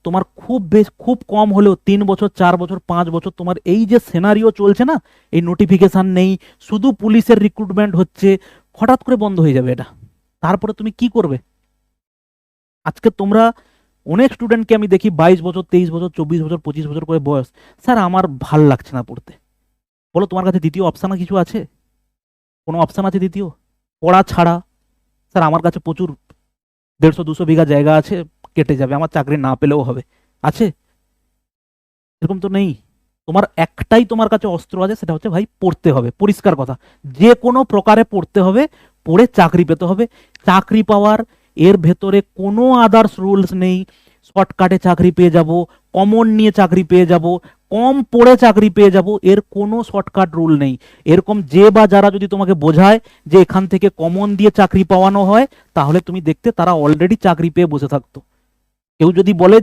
তোমার খুব কম হলেও 3 বছর 4 বছর 5 বছর তোমার এই যে সিনারিও চলছে না, এই নোটিফিকেশন নেই, শুধু পুলিশের রিক্রুটমেন্ট হচ্ছে, হঠাৎ করে বন্ধ হয়ে যাবে এটা। তারপরে তুমি কি করবে? আজকে তোমরা অনেক স্টুডেন্টকে আমি দেখি 22 বছর 23 বছর 24 বছর 25 বছর করে বয়স, স্যার আমার ভাল লাগছে না পড়তে। বলো তোমার কাছে দ্বিতীয় অপশান কিছু আছে? কোনো অপশান আছে দ্বিতীয়? পড়া ছাড়া, স্যার আমার কাছে প্রচুর 150-200 বিঘা জায়গা আছে, কেটে যাবে, আমার চাকরি না পেলেও হবে, আছে? এরকম তো নেই। তোমার একটাই তোমার কাছে অস্ত্র আছে, সেটা হচ্ছে ভাই পড়তে হবে, পরিষ্কার কথা। যে কোনো প্রকারে পড়তে হবে, পড়ে চাকরি পেতে হবে। চাকরি পাওয়ার এর ভেতরে কোনো আদার্স রুলস নেই। শর্টকাটে চাকরি পেয়ে যাব, কমন নিয়ে চাকরি পেয়ে যাব, কম পড়ে চাকরি পেয়ে যাব, এর কোনো শর্টকাট রুল নেই। এরকম যে বা যারা যদি তোমাকে বোঝায় যে এখান থেকে কমন দিয়ে চাকরি পাওয়ানো হয়, তাহলে তুমি দেখতে তারা অলরেডি চাকরি পেয়ে বসে থাকতো। কেউ যদি বলে